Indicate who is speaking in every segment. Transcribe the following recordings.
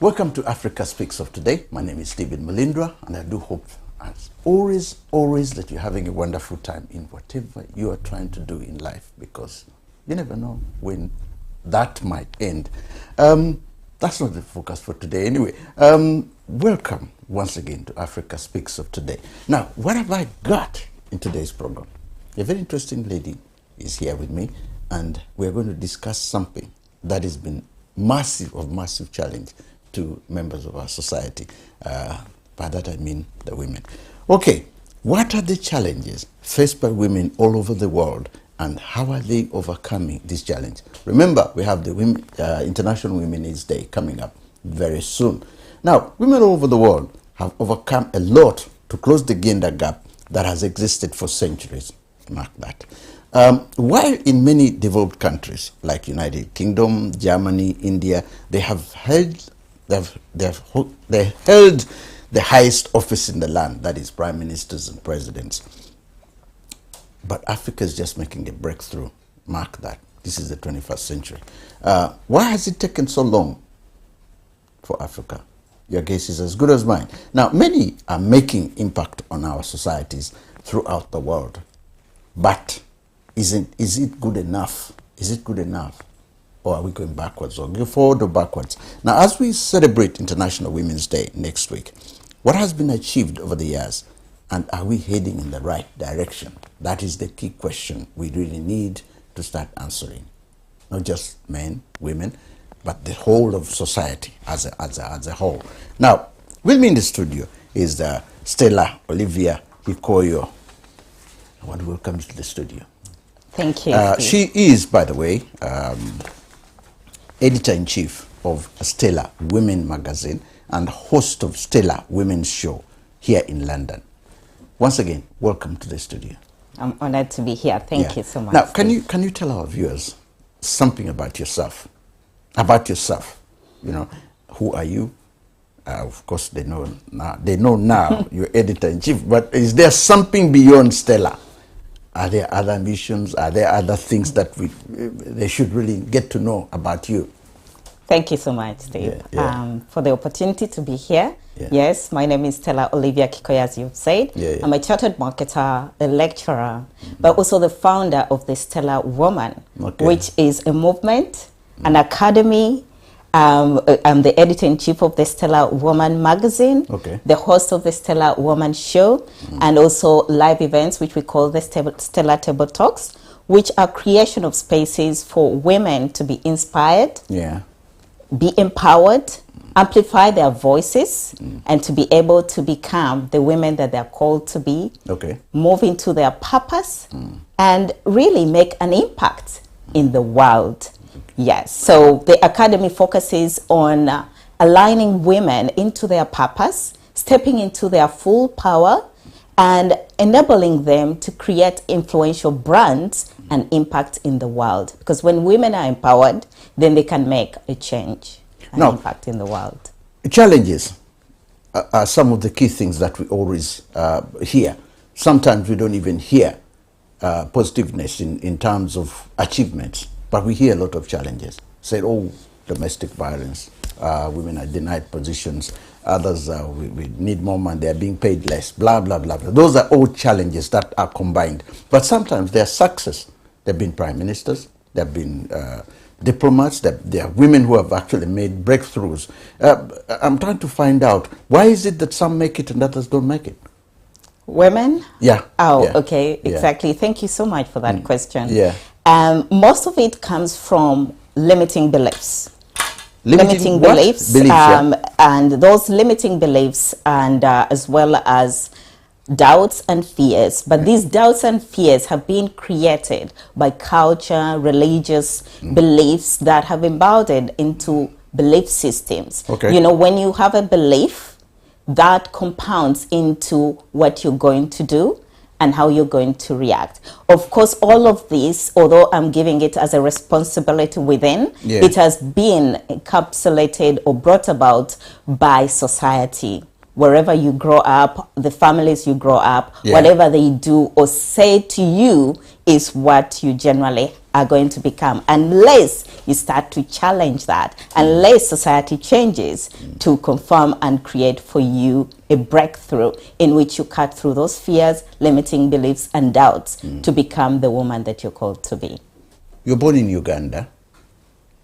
Speaker 1: Welcome to Africa Speaks of today. My name is Stephen Malindra, and I do hope, as always, that you're having a wonderful time in whatever you are trying to do in life, because you never know when that might end. That's not the focus for today anyway. Welcome once again to Africa Speaks of today. Now, what have I got in today's program? A very interesting lady is here with me, and we're going to discuss something that has been massive challenge to members of our society. By that I mean the women. Okay, what are the challenges faced by women all over the world, and how are they overcoming this challenge? Remember, we have the International Women's Day coming up very soon. Now, women all over the world have overcome a lot to close the gender gap that has existed for centuries. Mark that. While in many developed countries like United Kingdom, Germany, India, they held the highest office in the land, that is prime ministers and presidents. But Africa is just making a breakthrough. Mark that. This is the 21st century. Why has it taken so long for Africa? Your guess is as good as mine. Now, many are making impact on our societies throughout the world. But is it good enough? Is it good enough? Or are we going backwards, or go forward or backwards? Now, as we celebrate International Women's Day next week, what has been achieved over the years, and are we heading in the right direction? That is the key question we really need to start answering. Not just men, women, but the whole of society as a whole. Now, with me in the studio is Stella Olivia Kikoyo. I want to welcome you to the studio.
Speaker 2: Thank you.
Speaker 1: She is, by the way, editor-in-chief of Stella Women magazine and host of Stella Women's Show here in London. Once again, welcome to the studio.
Speaker 2: I'm honored to be here. Thank you so much.
Speaker 1: Now, can you tell our viewers something about yourself? You know, who are you? Of course, they know now you're editor-in-chief, but is there something beyond Stella? Are there other ambitions? Are there other things that they should really get to know about you?
Speaker 2: Thank you so much, Steve, for the opportunity to be here. Yeah. Yes, my name is Stella Olivia Kikoyo, as you've said. I'm a chartered marketer, a lecturer, but also the founder of the Stella Woman, which is a movement, an academy. I'm the editor-in-chief of the Stella Woman magazine, the host of the Stella Woman Show, and also live events, which we call the Stella Table Talks, which are creation of spaces for women to be inspired, be empowered, amplify their voices, and to be able to become the women that they're called to be, move into their purpose, and really make an impact in the world. Yes, so the Academy focuses on aligning women into their purpose, stepping into their full power, and enabling them to create influential brands and impact in the world. Because when women are empowered, then they can make a change and impact in the world.
Speaker 1: Challenges are some of the key things that we always hear. Sometimes we don't even hear positiveness in terms of achievements. But we hear a lot of challenges. Say, domestic violence, women are denied positions, others, we need more money, they're being paid less, blah, blah, blah, blah. Those are all challenges that are combined. But sometimes they're success. There have been prime ministers, there have been diplomats, there are women who have actually made breakthroughs. I'm trying to find out, why is it that some make it and others don't make it?
Speaker 2: Women?
Speaker 1: Yeah.
Speaker 2: Okay, exactly. Thank you so much for that question.
Speaker 1: Yeah.
Speaker 2: Most of it comes from limiting beliefs.
Speaker 1: Limiting
Speaker 2: beliefs, and those limiting beliefs, and as well as doubts and fears. But these doubts and fears have been created by culture, religious beliefs that have embodied into belief systems. You know, when you have a belief, that compounds into what you're going to do and how you're going to react. Of course, all of this, although I'm giving it as a responsibility within, it has been encapsulated or brought about by society. Wherever you grow up, the families you grow up, whatever they do or say to you is what you generally are going to become, unless you start to challenge that, unless society changes to confirm and create for you a breakthrough in which you cut through those fears, limiting beliefs and doubts to become the woman that you're called to be.
Speaker 1: You're born in Uganda.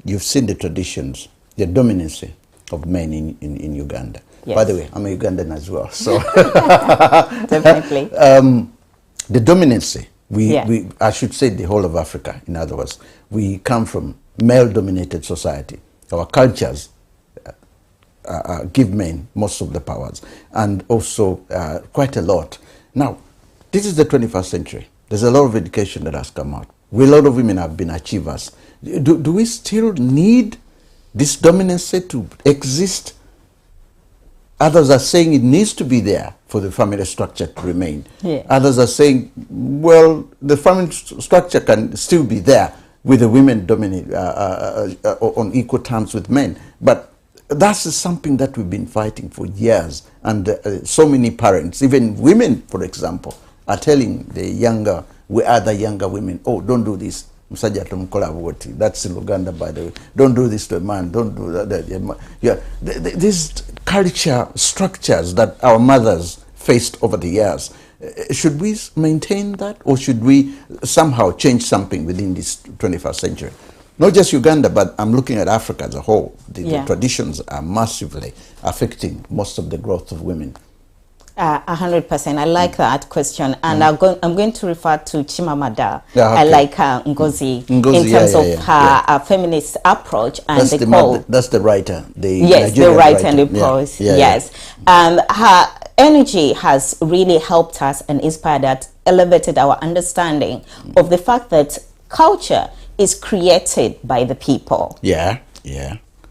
Speaker 1: You've seen the traditions, the dominancy of men in Uganda. Yes. By the way, I'm a Ugandan as well, so
Speaker 2: definitely.
Speaker 1: The dominancy, I should say the whole of Africa, in other words, we come from male-dominated society. Our cultures give men most of the powers, and also quite a lot. Now, this is the 21st century. There's a lot of education that has come out. A lot of women have been achievers. Do we still need this dominancy to exist? Others are saying it needs to be there for the family structure to remain.
Speaker 2: Yeah.
Speaker 1: Others are saying, well, the family structure can still be there with the women dominate on equal terms with men. But that's something that we've been fighting for years. And so many parents, even women, for example, are telling the other younger women, oh, don't do this. That's in Uganda, by the way. Don't do this to a man. Don't do that. Yeah. These culture structures that our mothers faced over the years, should we maintain that, or should we somehow change something within this 21st century? Not just Uganda, but I'm looking at Africa as a whole. The traditions are massively affecting most of the growth of women.
Speaker 2: 100%. I like that question, and I'm going to refer to Chimamanda.
Speaker 1: Yeah, okay.
Speaker 2: I like Ngozi in terms of her feminist approach, and
Speaker 1: that's the writer.
Speaker 2: Yes, the writer and the poet. Yes, her energy has really helped us and inspired us, elevated our understanding of the fact that culture is created by the people.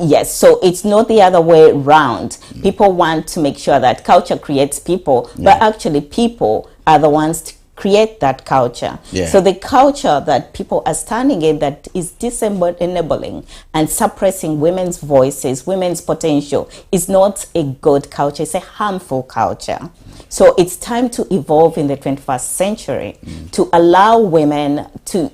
Speaker 2: Yes, so it's not the other way around. People want to make sure that culture creates people, but actually people are the ones to create that culture. So the culture that people are standing in that is enabling and suppressing women's voices, women's potential, is not a good culture. It's a harmful culture. So it's time to evolve in the 21st century to allow women to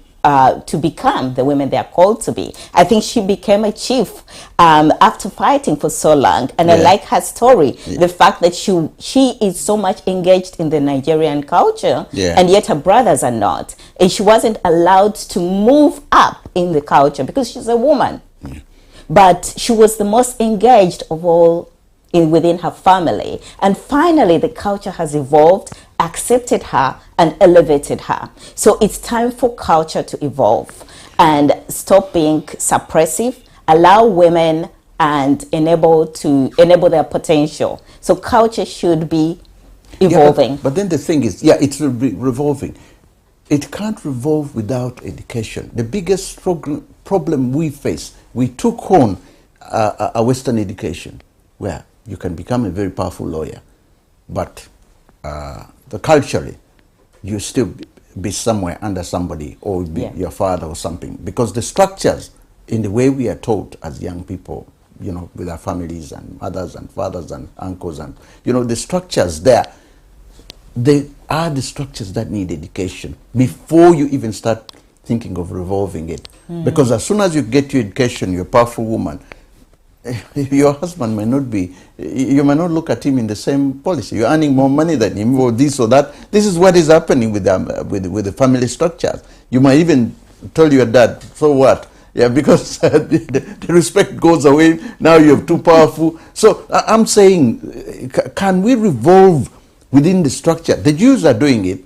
Speaker 2: become the women they are called to be. I think she became a chief after fighting for so long, and I like her story. The fact that she is so much engaged in the Nigerian culture, and yet her brothers are not, and she wasn't allowed to move up in the culture because she's a woman. But she was the most engaged of all within her family, and finally the culture has evolved, accepted her and elevated her. So it's time for culture to evolve and stop being suppressive, allow women and enable their potential. So culture should be evolving.
Speaker 1: But then the thing is, it's revolving. It can't revolve without education. The biggest problem we face, we took on a Western education where you can become a very powerful lawyer, but culturally, you still be somewhere under somebody, or be your father or something, because the structures in the way we are taught as young people, with our families and mothers and fathers and uncles, and the structures there, they are the structures that need education before you even start thinking of revolving it. Because as soon as you get your education, you're a powerful woman, your husband may not be, you may not look at him in the same policy. You're earning more money than him, or this or that. This is what is happening with the family structures. You might even tell your dad, so what? Because the respect goes away. Now you're too powerful. So I'm saying, can we revolve within the structure? The Jews are doing it.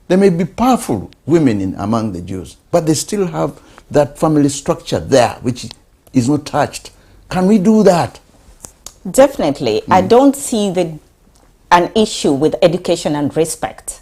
Speaker 1: There may be powerful women among the Jews, but they still have that family structure there, which is not touched. Can we do that?
Speaker 2: Definitely. I don't see an issue with education and respect.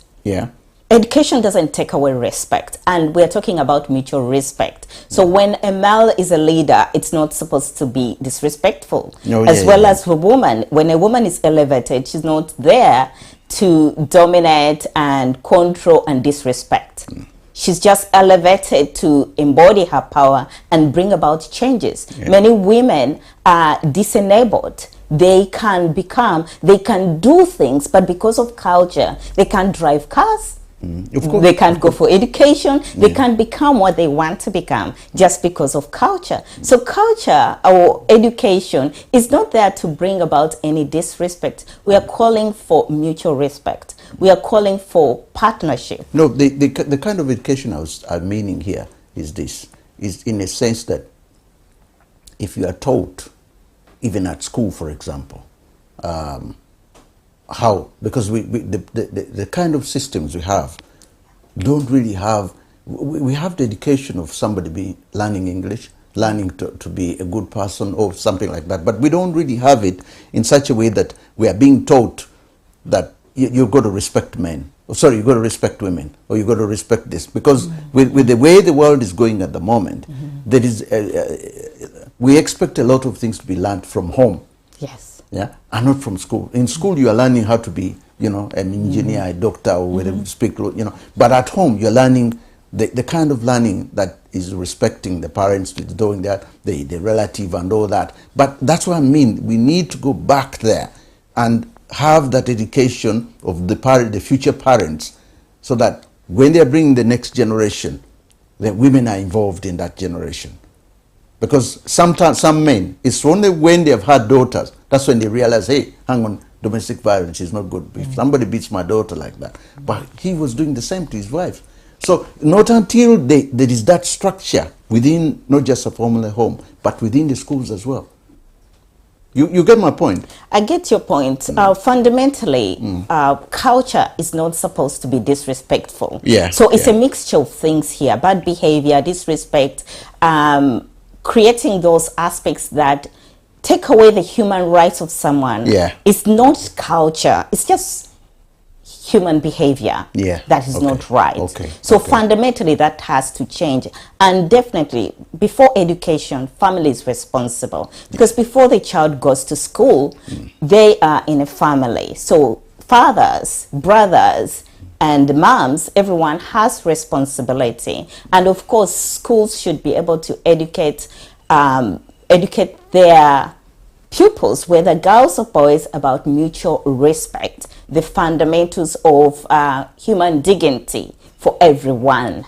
Speaker 2: Education doesn't take away respect, and we're talking about mutual respect. So when a male is a leader, it's not supposed to be disrespectful. As a woman, when a woman is elevated, she's not there to dominate and control and disrespect. She's just elevated to embody her power and bring about changes. Many women are disenabled. They can do things, but because of culture, they can't drive cars.
Speaker 1: Of course.
Speaker 2: They can't go for education. They can't become what they want to become just because of culture. So culture or education is not there to bring about any disrespect. We are calling for mutual respect. We are calling for partnership.
Speaker 1: No, the kind of education I'm meaning here is this, is in a sense that if you are taught, even at school, for example, how, because the kind of systems we have don't really have, we have the education of somebody learning English, learning to be a good person or something like that, but we don't really have it in such a way that we are being taught that you've got to respect men, or sorry, you've got to respect women, or you've got to respect this, because with the way the world is going at the moment, there is we expect a lot of things to be learned from home.
Speaker 2: Yes.
Speaker 1: Yeah, and not from school. In school, you are learning how to be, you know, an engineer, a doctor, or whatever, speak, you know. But at home, you're learning the kind of learning that is respecting the parents, doing that, the relative, and all that. But that's what I mean. We need to go back there and have that education of the future parents, so that when they are bringing the next generation, the women are involved in that generation. Because sometimes some men, it's only when they have had daughters, that's when they realize, hey, hang on, domestic violence is not good. If somebody beats my daughter like that. But he was doing the same to his wife. So not until there is that structure within not just a family home, but within the schools as well. You get my point?
Speaker 2: I get your point. Fundamentally, culture is not supposed to be disrespectful.
Speaker 1: Yeah.
Speaker 2: So it's a mixture of things here. Bad behavior, disrespect, creating those aspects that take away the human rights of someone.
Speaker 1: Yeah.
Speaker 2: It's not culture. It's just human behavior.
Speaker 1: Yeah.
Speaker 2: That is not right.
Speaker 1: Okay.
Speaker 2: So fundamentally, that has to change. And definitely, before education, family is responsible. Because before the child goes to school, they are in a family. So fathers, brothers, and moms, everyone has responsibility. And of course, schools should be able to educate their pupils, whether girls or boys, about mutual respect, the fundamentals of human dignity for everyone.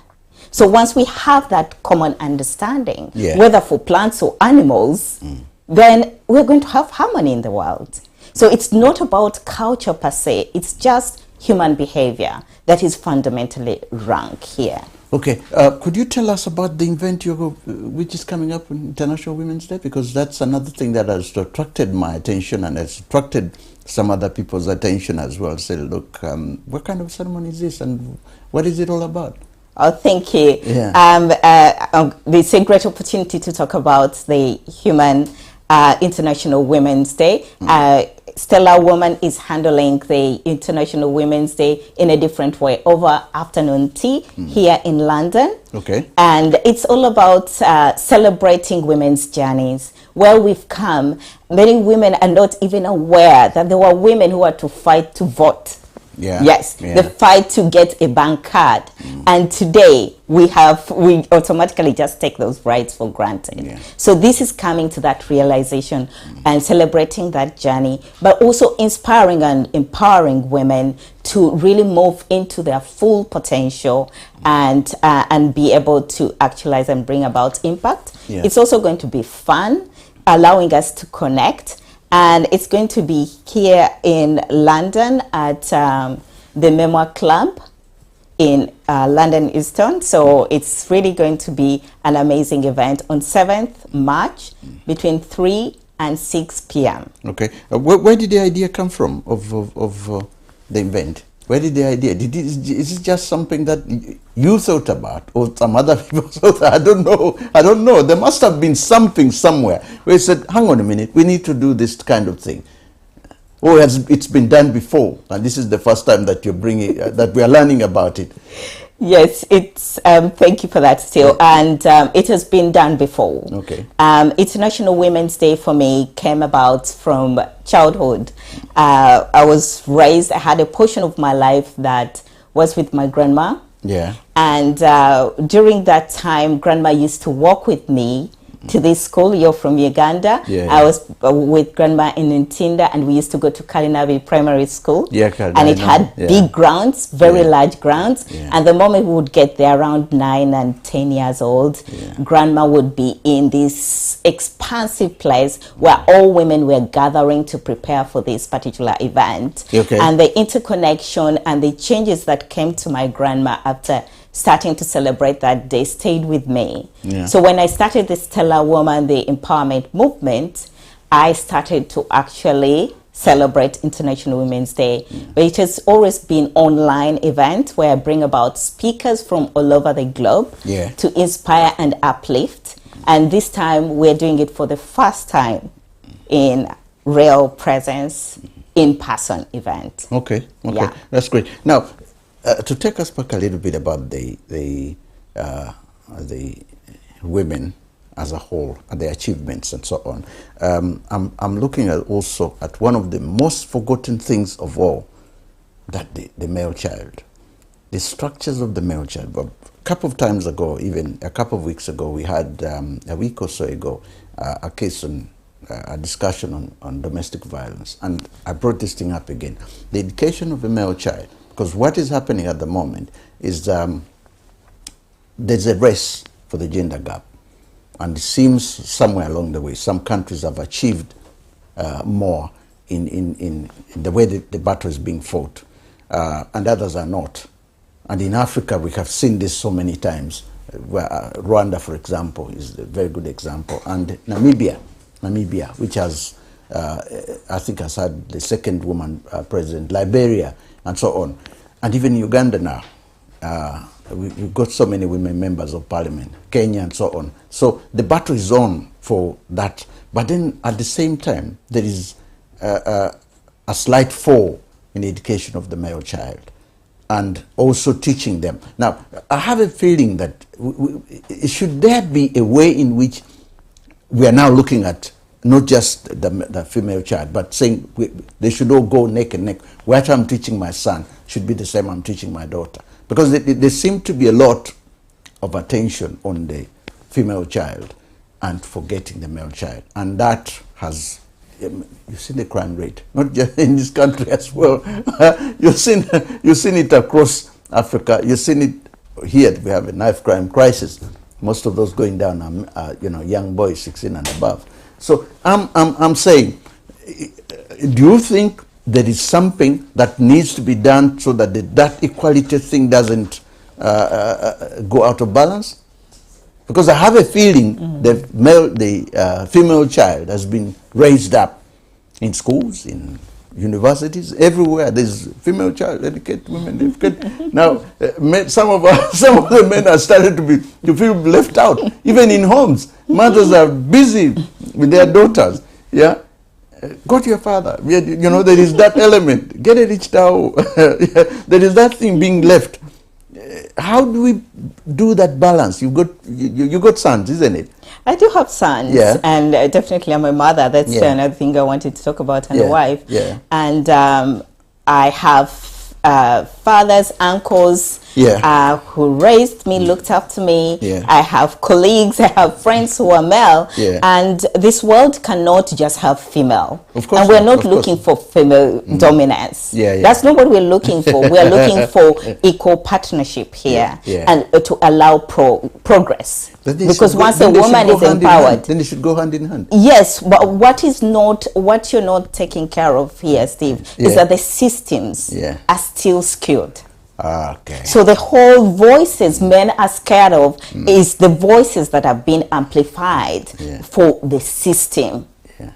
Speaker 2: So once we have that common understanding, whether for plants or animals, then we're going to have harmony in the world. So it's not about culture per se, it's just human behavior that is fundamentally wrong here.
Speaker 1: Okay, could you tell us about the event which is coming up on International Women's Day? Because that's another thing that has attracted my attention and has attracted some other people's attention as well. Say, look, what kind of ceremony is this and what is it all about?
Speaker 2: Oh, thank you.
Speaker 1: Yeah.
Speaker 2: It's a great opportunity to talk about the International Women's Day. Stella Woman is handling the International Women's Day in a different way over afternoon tea here in London.
Speaker 1: Okay.
Speaker 2: And it's all about celebrating women's journeys. Where we've come, many women are not even aware that there were women who had to fight to vote.
Speaker 1: Yeah.
Speaker 2: Yes, the fight to get a bank card. And today we automatically just take those rights for granted.
Speaker 1: Yeah.
Speaker 2: So this is coming to that realization and celebrating that journey, but also inspiring and empowering women to really move into their full potential and be able to actualize and bring about impact.
Speaker 1: Yeah.
Speaker 2: It's also going to be fun, allowing us to connect. And it's going to be here in London at the Memoir Club in London Euston. So it's really going to be an amazing event on 7th March between 3 and 6 p.m.
Speaker 1: Okay. Where did the idea come from of the event? Where did the idea? Is it just something that you thought about, or some other people thought? I don't know. There must have been something somewhere where you said, "Hang on a minute, we need to do this kind of thing." Or it's been done before, and this is the first time that you're bringing that we are learning about it.
Speaker 2: Yes, it's thank you for that, Steele. And it has been done before.
Speaker 1: Okay.
Speaker 2: International Women's Day for me came about from childhood. I was raised, I had a portion of my life that was with my grandma.
Speaker 1: Yeah.
Speaker 2: And during that time, grandma used to walk with me to this school. You're from Uganda. I was with grandma in Ntinda, and we used to go to Kalinavi Primary School. And it had big grounds, very large grounds. And the moment we would get there around 9 and 10 years old, grandma would be in this expansive place where all women were gathering to prepare for this particular event. And the interconnection and the changes that came to my grandma after starting to celebrate that day stayed with me. So when I started the Stella Woman, the empowerment movement, I started to actually celebrate International Women's Day. But it has always been online event where I bring about speakers from all over the globe to inspire and uplift. And this time we're doing it for the first time in real presence, in-person event.
Speaker 1: That's great. Now, to take us back a little bit about the women as a whole and the achievements and so on, I'm looking at also at one of the most forgotten things of all, that the male child, the structures of the male child. But a couple of times ago, even a couple of weeks ago, we had a week or so ago a case on a discussion on domestic violence, and I brought this thing up again, the education of a male child. Because what is happening at the moment is there's a race for the gender gap. And it seems somewhere along the way, some countries have achieved more in the way that the battle is being fought, and others are not. And in Africa, we have seen this so many times. Where, Rwanda, for example, is a very good example. And Namibia, which has, I think, has had the second woman president, Liberia, and so on. And even Uganda now, we've got so many women members of parliament, Kenya and so on. So the battle is on for that. But then at the same time, there is a slight fall in the education of the male child and also teaching them. Now, I have a feeling that should there be a way in which we are now looking at not just the female child, but saying they should all go neck and neck. What I'm teaching my son should be the same I'm teaching my daughter. Because there seems to be a lot of attention on the female child and forgetting the male child. And that has, you've seen the crime rate, not just in this country as well. You've seen it across Africa. You've seen it here. We have a knife crime crisis. Most of those going down are young boys, 16 and above. So I'm saying, do you think there is something that needs to be done so that that equality thing doesn't go out of balance? Because I have a feeling the female child has been raised up in schools, in universities, everywhere. There's female child, educate women, educate. Now, some of the men are starting to feel left out, even in homes. Mothers are busy with their daughters. Go to your father. There is that element. Get a rich towel. There is that thing being left. How do we do that balance? You got sons, isn't it?
Speaker 2: I do have sons, and definitely I'm a mother. That's another thing I wanted to talk about, and a wife. And I have fathers, uncles who raised me, looked after me. I have colleagues, I have friends who are male, and this world cannot just have female.
Speaker 1: Of course,
Speaker 2: and we're not looking for female dominance. That's not what we're looking for. We're looking for equal partnership here, and to allow progress. Because once a woman is empowered,
Speaker 1: then they should go hand in hand.
Speaker 2: Yes, but what you're not taking care of here, Steve, is that the systems are still skewed. So the whole voices men are scared of is the voices that have been amplified for the system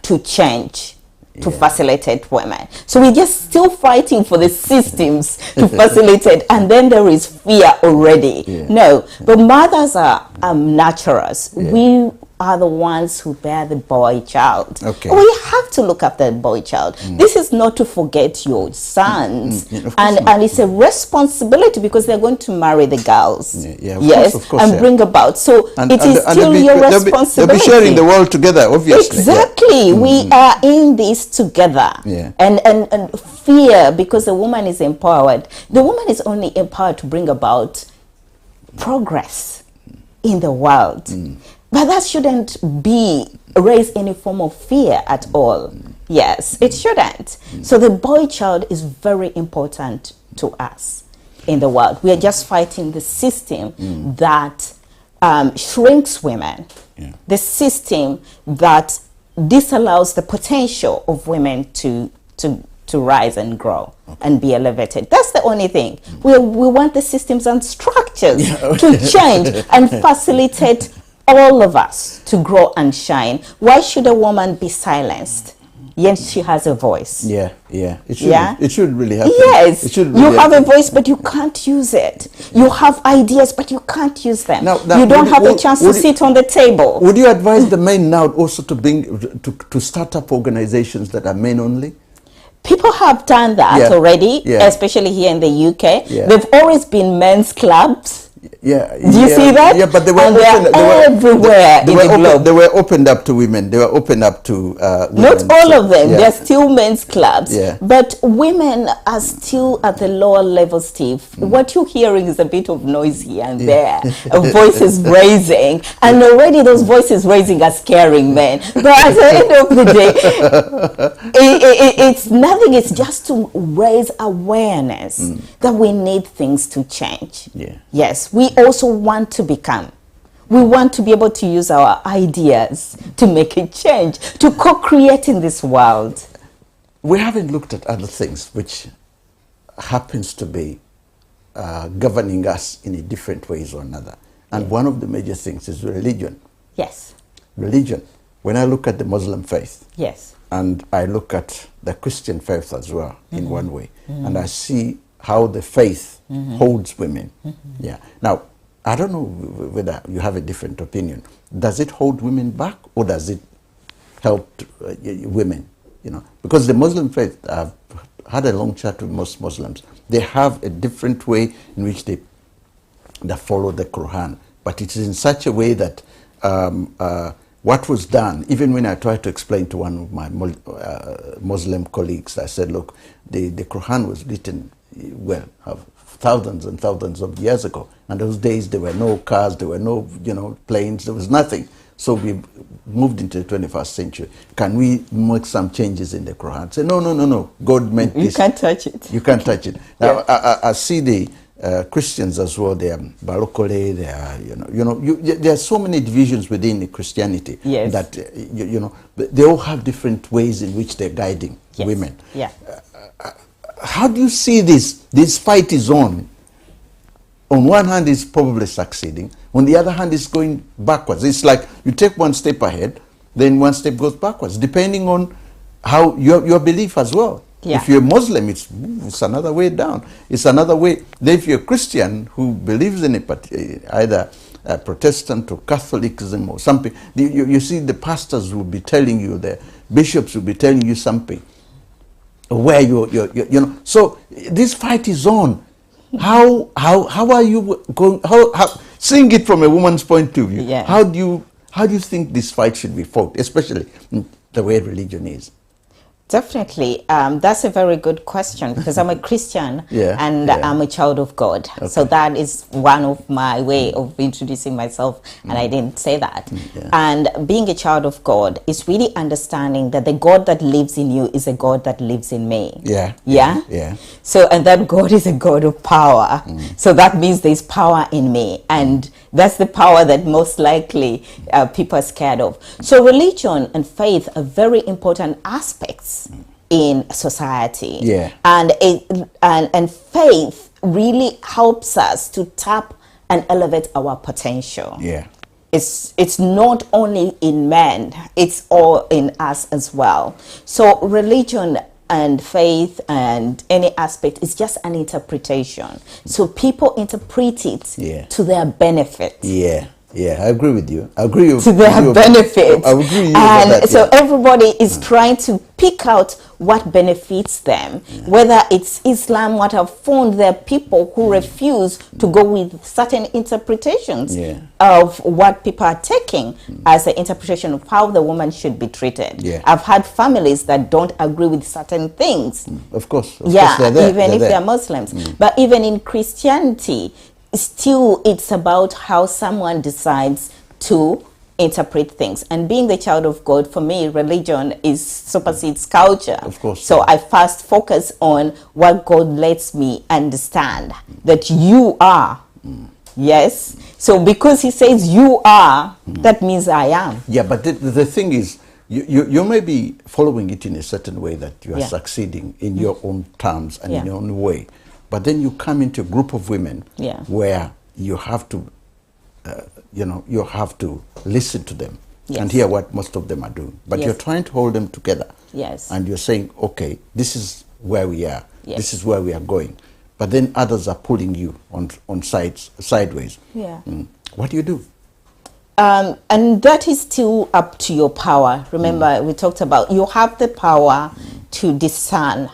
Speaker 2: to change, to facilitate women. So we're just still fighting for the systems to facilitate, and then there is fear already. No, but mothers are naturals. We are the ones who bear the boy child. We have to look after the boy child. This is not to forget your sons, and it's a responsibility because they're going to marry the girls. Of course, and bring about. So it is still your responsibility.
Speaker 1: They'll be sharing the world together, obviously.
Speaker 2: Exactly. We are in this together. And fear, because the woman is empowered. The woman is only empowered to bring about progress in the world. But that shouldn't raise any form of fear at all. Yes, it shouldn't. So the boy child is very important to us in the world. We are just fighting the system that shrinks women, the system that disallows the potential of women to rise and grow and be elevated. That's the only thing. We want the systems and structures to change and facilitate all of us to grow and shine. Why should a woman be silenced? Yes, she has a voice.
Speaker 1: It should really happen.
Speaker 2: Yes,
Speaker 1: it should really
Speaker 2: you have
Speaker 1: happen.
Speaker 2: a voice, but you can't use it. You have ideas, but you can't use them.
Speaker 1: Now,
Speaker 2: you don't have a chance to sit on the table.
Speaker 1: Would you advise the men now also to start up organizations that are men only?
Speaker 2: People have done that already, especially here in the UK. They've always been men's clubs. Do you see that?
Speaker 1: Yeah, but they were
Speaker 2: everywhere in the globe.
Speaker 1: They were opened up to women. They were opened up to women.
Speaker 2: Not all of them. They're still men's clubs. But women are still at the lower level, Steve. What you're hearing is a bit of noise here and there. Voices raising. And already those voices raising are scaring men. But at the end of the day, it's nothing. It's just to raise awareness that we need things to change. Yes. We also want to become. We want to be able to use our ideas to make a change, to co-create in this world.
Speaker 1: We haven't looked at other things which happens to be governing us in a different ways or another. And one of the major things is religion.
Speaker 2: Yes.
Speaker 1: Religion. When I look at the Muslim faith, and I look at the Christian faith as well, in one way, and I see how the faith holds women. Now, I don't know whether you have a different opinion. Does it hold women back, or does it help women? You know, because the Muslim faith, I've had a long chat with most Muslims. They have a different way in which they follow the Quran, but it is in such a way that what was done, even when I tried to explain to one of my Muslim colleagues, I said, look, the Quran was written, well, thousands and thousands of years ago. And those days there were no cars, there were no, planes, there was nothing. So we moved into the 21st century. Can we make some changes in the Quran? Say, no. God meant this.
Speaker 2: You can't touch it.
Speaker 1: You can't touch it. Now, I see the Christians as well. They are Barokole. They are, there are so many divisions within Christianity that, they all have different ways in which they're guiding women. How do you see this? This fight is on. On one hand, it's probably succeeding. On the other hand, it's going backwards. It's like you take one step ahead, then one step goes backwards, depending on how your belief as well. If you're Muslim, it's another way down. It's another way. Then if you're a Christian who believes in either Protestant or Catholicism or something, you see the pastors will be telling you, the bishops will be telling you something. Where so this fight is on. How are you going? How seeing it from a woman's point of view? How do you think this fight should be fought, especially the way religion is?
Speaker 2: Definitely. That's a very good question, because I'm a Christian and I'm a child of God. Okay. So that is one of my way of introducing myself, and I didn't say that. And being a child of God is really understanding that the God that lives in you is a God that lives in me. So, and that God is a God of power. So that means there's power in me, and that's the power that most likely people are scared of. So religion and faith are very important aspects in society. And faith really helps us to tap and elevate our potential. It's not only in men, it's all in us as well. So religion and faith and any aspect is just an interpretation. So people interpret it to their benefit.
Speaker 1: I agree with you. I agree with
Speaker 2: to their benefit.
Speaker 1: I agree with
Speaker 2: and so everybody is trying to pick out what benefits them. Whether it's Islam, what I've found, there are people who refuse to go with certain interpretations of what people are taking as the interpretation of how the woman should be treated. I've had families that don't agree with certain things.
Speaker 1: Of course.
Speaker 2: Even if they're Muslims. But even in Christianity, still it's about how someone decides to interpret things. And being the child of God, for me, religion is supersedes culture.
Speaker 1: Of course.
Speaker 2: So I first focus on what God lets me understand that you are. Yes. So because he says you are, that means I am.
Speaker 1: Yeah, but the thing is, you may be following it in a certain way that you are succeeding in your own terms and in your own way. But then you come into a group of women where you have to, you have to listen to them and hear what most of them are doing. But you're trying to hold them together.
Speaker 2: Yes.
Speaker 1: And you're saying, okay, this is where we are. Yes. This is where we are going. But then others are pulling you on sideways.
Speaker 2: Yeah.
Speaker 1: What do you do?
Speaker 2: And that is still up to your power. Remember, we talked about you have the power to discern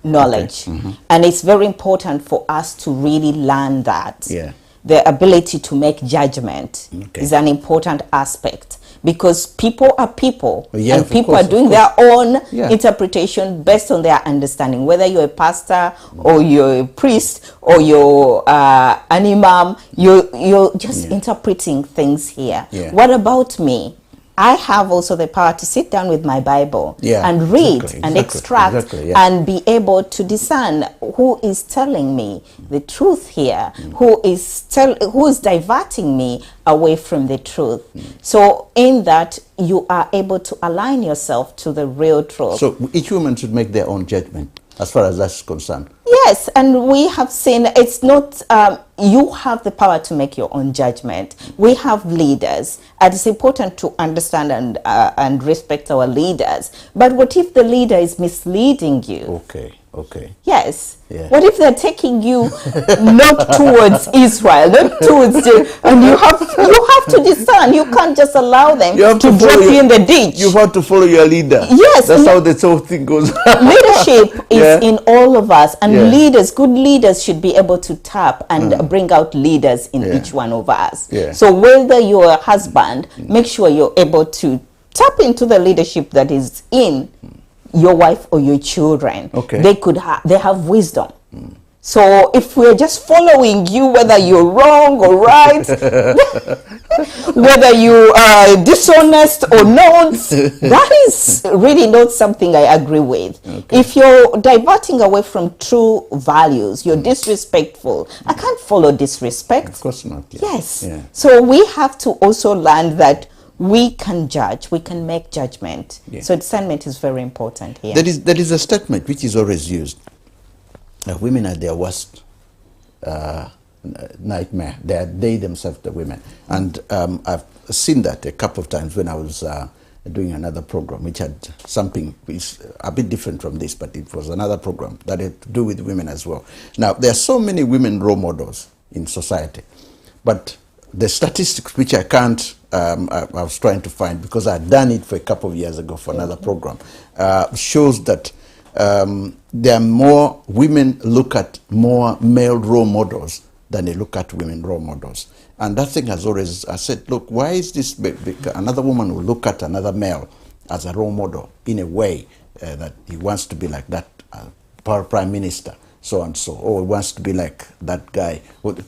Speaker 2: knowledge. Okay. And it's very important for us to really learn that. Yeah. The ability to make judgment is an important aspect. Because people are people, and people are doing their own interpretation based on their understanding. Whether you're a pastor or you're a priest or you're an imam, you're just interpreting things here. Yeah. What about me? I have also the power to sit down with my Bible and read and extract and be able to discern who is telling me the truth here, who is diverting me away from the truth. So in that, you are able to align yourself to the real truth.
Speaker 1: So each woman should make their own judgment as far as that's concerned.
Speaker 2: Yes, and we have seen it's not, you have the power to make your own judgment. We have leaders, and it's important to understand and respect our leaders. But what if the leader is misleading you?
Speaker 1: Okay.
Speaker 2: Yes. Yeah. What if they're taking you not towards Israel, not towards and you have to discern. You can't just allow them to drop you in the ditch.
Speaker 1: You have to follow your leader.
Speaker 2: Yes.
Speaker 1: That's how this whole thing goes.
Speaker 2: Leadership is in all of us, and leaders, good leaders, should be able to tap and bring out leaders in each one of us. Yeah. So whether you're a husband, make sure you're able to tap into the leadership that is in your wife or your children. They have wisdom. So if we're just following you, whether you're wrong or right, whether you are dishonest or not, that is really not something I agree with. If you're diverting away from true values, you're disrespectful. I can't follow disrespect.
Speaker 1: Of course not.
Speaker 2: Yes. So we have to also learn that we can judge, we can make judgment. So discernment is very important here.
Speaker 1: There is a statement which is always used. Women are their worst nightmare. They themselves, the women. And I've seen that a couple of times when I was doing another program, which had something which a bit different from this, but it was another program that had to do with women as well. Now, there are so many women role models in society, but the statistics which I can't, I was trying to find because I had done it for a couple of years ago for another program, shows that there are more women look at more male role models than they look at women role models. And that thing has always, I said, look, why is this, another woman will look at another male as a role model in a way that he wants to be like that prime minister, so and so, or wants to be like that guy,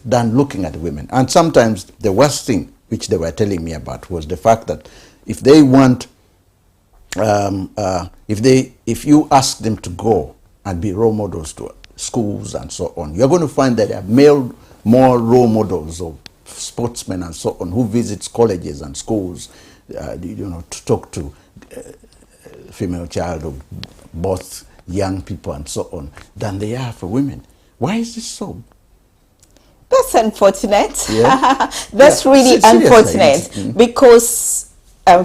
Speaker 1: than looking at the women. And sometimes the worst thing which they were telling me about was the fact that if they want, if you ask them to go and be role models to schools and so on, you're going to find that there are more role models of sportsmen and so on who visits colleges and schools, to talk to female child or both young people and so on, than they are for women. Why is this so?
Speaker 2: That's unfortunate. That's really unfortunate because,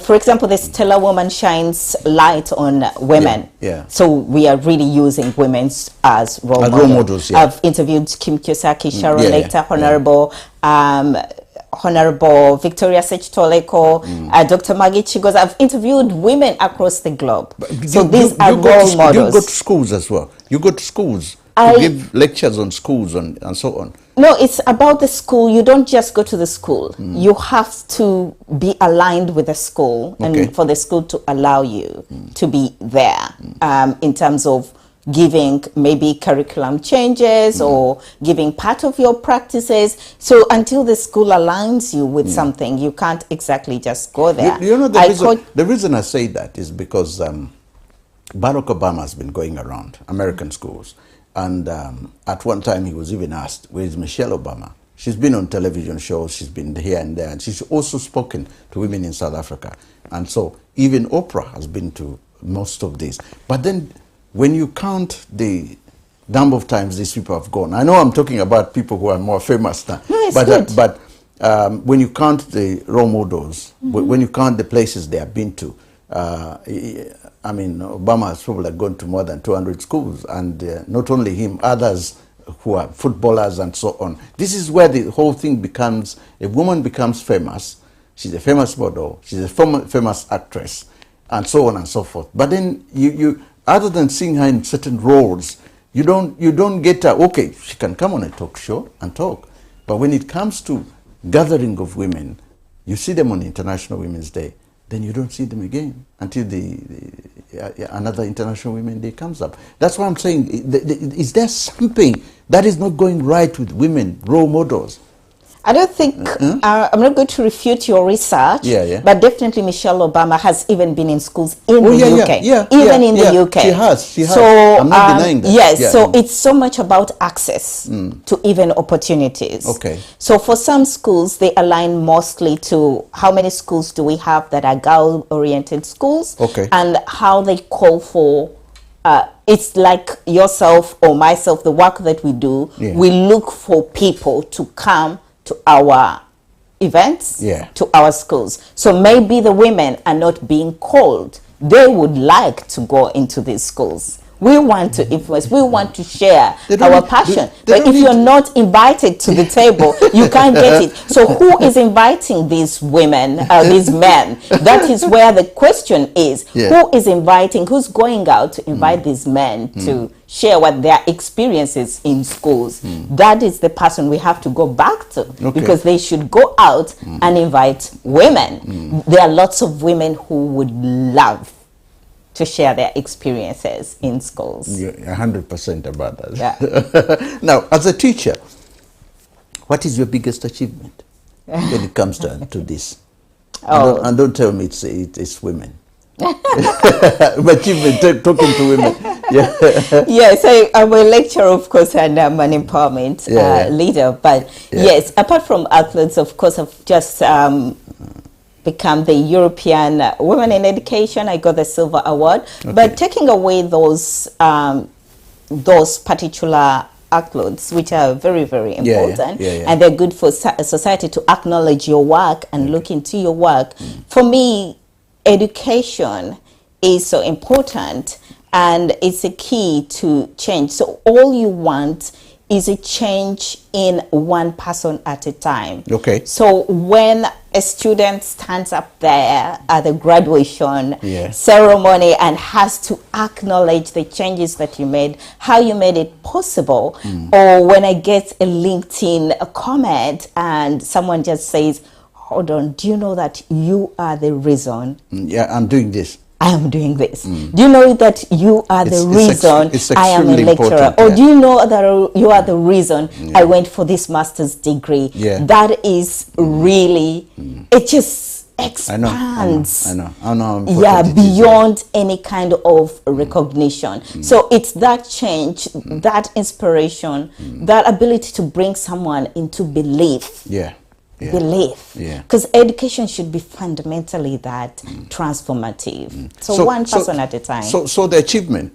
Speaker 2: for example, the Stella woman shines light on women. So we are really using women as role models. I've interviewed Kim Kiyosaki, Sharon Lecter, Honorable Victoria Sech-Toleko, Dr. Maggie Chigos. I've interviewed women across the globe. So these are role models.
Speaker 1: You go to schools as well. You go to schools to give lectures on schools and so on.
Speaker 2: No, it's about the school. You don't just go to the school. You have to be aligned with the school and for the school to allow you to be there in terms of giving maybe curriculum changes or giving part of your practices. So until the school aligns you with something, you can't exactly just go there.
Speaker 1: You know, the reason I say that is because Barack Obama has been going around American schools. And at one time he was even asked, where is Michelle Obama? She's been on television shows, she's been here and there, and she's also spoken to women in South Africa. And so even Oprah has been to most of these. But then when you count the number of times these people have gone, I know I'm talking about people who are more famous now,
Speaker 2: no,
Speaker 1: but when you count the role models, when you count the places they have been to, I mean, Obama has probably gone to more than 200 schools, and not only him, others who are footballers and so on. This is where the whole thing becomes, a woman becomes famous, she's a famous model, she's a famous actress, and so on and so forth. But then you other than seeing her in certain roles, you don't get her, okay, she can come on a talk show and talk. But when it comes to gathering of women, you see them on International Women's Day, then you don't see them again until another International Women's Day comes up. That's why I'm saying, is there something that is not going right with women, role models?
Speaker 2: I don't think, I'm not going to refute your research, but definitely Michelle Obama has even been in schools in the UK. Even in the UK.
Speaker 1: She has.
Speaker 2: So,
Speaker 1: I'm not denying that.
Speaker 2: Yes, so it's so much about access to even opportunities.
Speaker 1: Okay.
Speaker 2: So for some schools, they align mostly to how many schools do we have that are girl-oriented schools, and how they call for, it's like yourself or myself, the work that we do, we look for people to come to our events, to our schools. So maybe the women are not being called. They would like to go into these schools. We want to influence, we want to share our passion. But if you're not invited to the table, you can't get it. So who is inviting these women, these men? That is where the question is. Who is inviting, who's going out to invite these men to share what their experiences in schools? That is the person we have to go back to, because they should go out and invite women. There are lots of women who would love to share their experiences in schools.
Speaker 1: You're 100% about that. Now, as a teacher, what is your biggest achievement when it comes to this? And don't tell me it's women. Achievement, talking to women.
Speaker 2: Yes, I'm a lecturer, of course, and I'm an empowerment leader. But yes, apart from athletes, of course, I've just become the European Women in Education. I got the Silver Award. But taking away those particular accolades, which are very, very important, and they're good for society to acknowledge your work and look into your work. For me, education is so important, and it's a key to change. So all you want is a change in one person at a time. So when a student stands up there at the graduation ceremony and has to acknowledge the changes that you made, how you made it possible, or when I get a LinkedIn comment and someone just says, hold on, do you know that you are the reason?
Speaker 1: I'm doing this.
Speaker 2: I am doing this. Do you know that you are the reason I am a lecturer? Or do you know that you are the reason I went for this master's degree? That is really, it just expands.
Speaker 1: I know.
Speaker 2: Beyond any kind of recognition. So it's that change, that inspiration, that ability to bring someone into belief. Belief, because education should be fundamentally that transformative. So one person at a time.
Speaker 1: So the achievement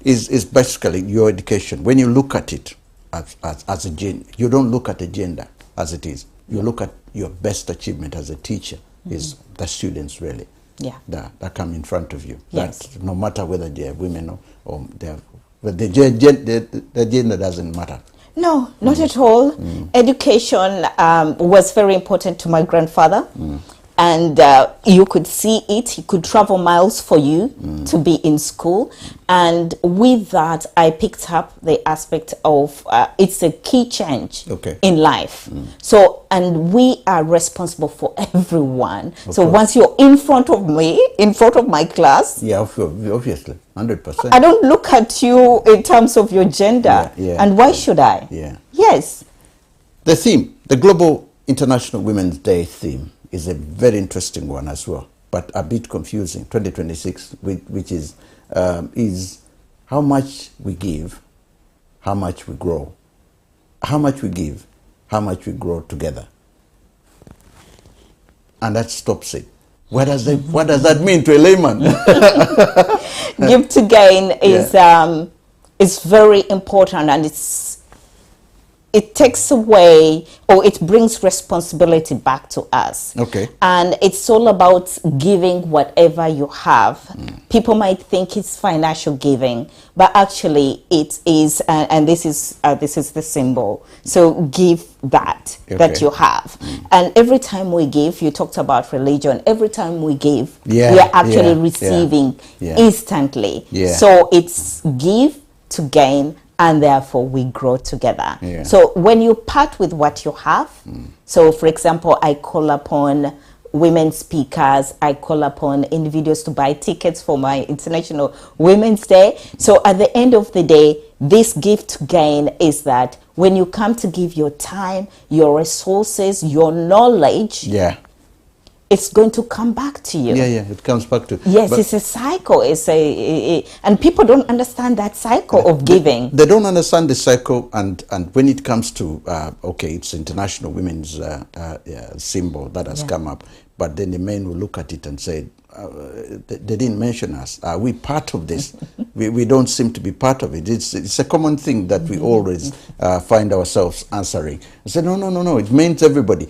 Speaker 1: is basically your education. When you look at it as a gender, you don't look at the gender as it is. You look at your best achievement as a teacher is the students really that come in front of you. That no matter whether they are women or they are, but the gender doesn't matter.
Speaker 2: No, not at all. Education was very important to my grandfather. and you could see it. He could travel miles for you to be in school. And with that, I picked up the aspect of it's a key change in life. So, and we are responsible for everyone. So once you're in front of me, in front of my class.
Speaker 1: Yeah, obviously, 100%.
Speaker 2: I don't look at you in terms of your gender. And why should I? Yes.
Speaker 1: The theme, the Global International Women's Day theme, is a very interesting one as well, but a bit confusing. 2026, which is how much we give, how much we grow. How much we give, how much we grow together. And that stops it. What does that mean to a layman?
Speaker 2: Give to gain is very important, and it takes away, or it brings responsibility back to us. And it's all about giving whatever you have. People might think it's financial giving, but actually it is, and this is the symbol. So give that you have. And every time we give, you talked about religion, every time we give, we are actually receiving instantly. So it's give to gain, and therefore we grow together. So when you part with what you have, so for example, I call upon women speakers, I call upon individuals to buy tickets for my International Women's Day. So at the end of the day, this gift to gain is that when you come to give your time, your resources, your knowledge, it's going to come back to you.
Speaker 1: It comes back to.
Speaker 2: Yes, it's a cycle. And people don't understand that cycle of giving.
Speaker 1: They don't understand the cycle, and when it comes to it's International Women's symbol that has come up, but then the men will look at it and say, they didn't mention us. Are we part of this? we don't seem to be part of it. It's a common thing that we always find ourselves answering. I said, no, it means everybody.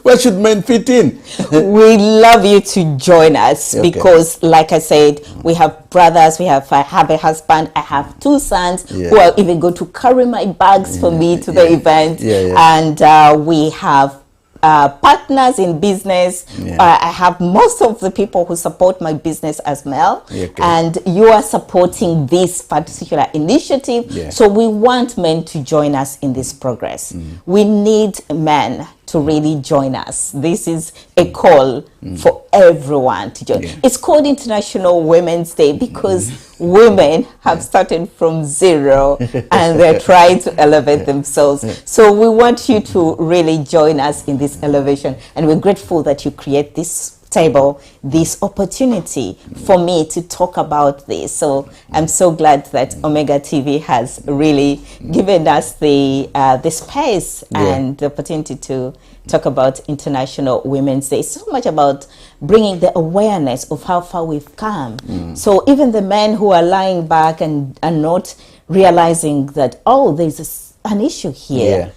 Speaker 1: Where should men fit in?
Speaker 2: We love you to join us because, like I said, we have brothers, I have a husband, I have 2 sons who are even going to carry my bags for me to the event. And we have partners in business. I have most of the people who support my business as well. And you are supporting this particular initiative. So we want men to join us in this progress. We need men to really join us. This is a call for everyone to join. It's called International Women's Day because women have started from zero and they're trying to elevate themselves. So we want you to really join us in this elevation, and we're grateful that you create this table, this opportunity for me to talk about this. So I'm so glad that Omega TV has really given us the space and the opportunity to talk about International Women's Day. It's so much about bringing the awareness of how far we've come. So even the men who are lying back and are not realizing that, there's an issue here.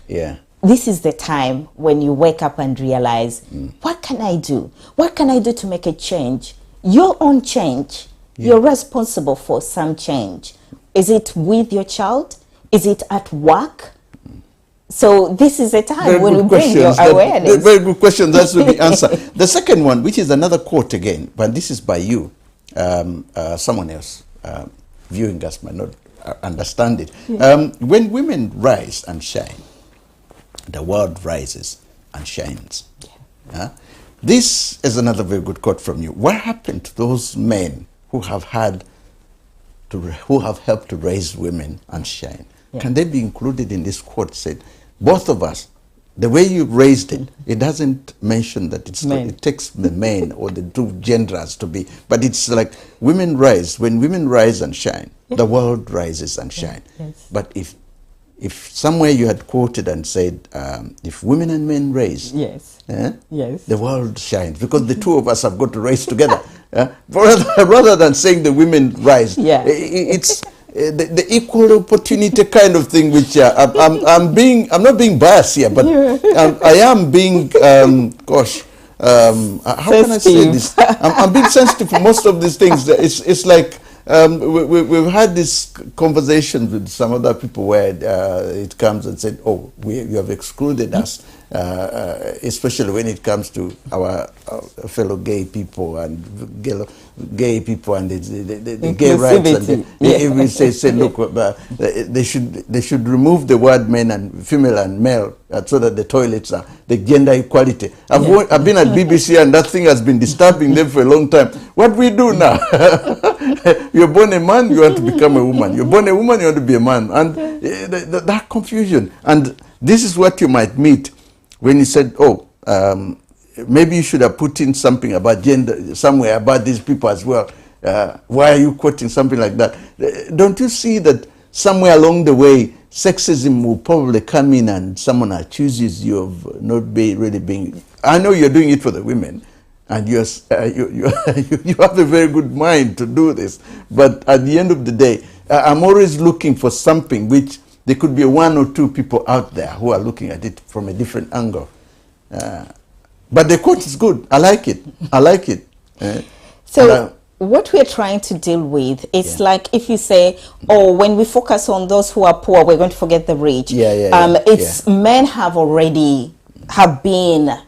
Speaker 2: This is the time when you wake up and realize, what can I do? What can I do to make a change? Your own change. You're responsible for some change. Is it with your child? Is it at work? So this is a time when we bring your awareness.
Speaker 1: Very good question. That's the answer. The second one, which is another quote again, but this is by you. Someone else viewing us might not understand it. When women rise and shine, the world rises and shines. This is another very good quote from you. What happened to those men who have helped to raise women and shine? Can they be included in this quote? Said, both of us, the way you raised it, it doesn't mention that it takes the men or the 2 genders to be, but it's like women rise. When women rise and shine, the world rises and shine. But if somewhere you had quoted and said, if women and men raise, the world shines, because the 2 of us have got to raise together. Rather than saying the women rise, it's the equal opportunity kind of thing, which I'm not being biased here, but I am being, how can I say this? I'm being sensitive for most of these things. It's like we've had this conversation with some other people where it comes and said, oh, you have excluded us, especially when it comes to our fellow gay people and gay people and the gay rights. And we say look, they should remove the word men and female and male so that the toilets are the gender equality. I've been at BBC and that thing has been disturbing them for a long time. What do we do now? You're born a man, you want to become a woman. You're born a woman, you want to be a man. And that confusion. And this is what you might meet when you said, oh, maybe you should have put in something about gender somewhere about these people as well. Why are you quoting something like that? Don't you see that somewhere along the way, sexism will probably come in and someone accuses you of not really being... I know you're doing it for the women, and you have a very good mind to do this. But at the end of the day, I'm always looking for something which there could be one or two people out there who are looking at it from a different angle. But the quote is good. I like it. I like it.
Speaker 2: What we're trying to deal with, it's like if you say, oh, when we focus on those who are poor, we're going to forget the rich. Men have been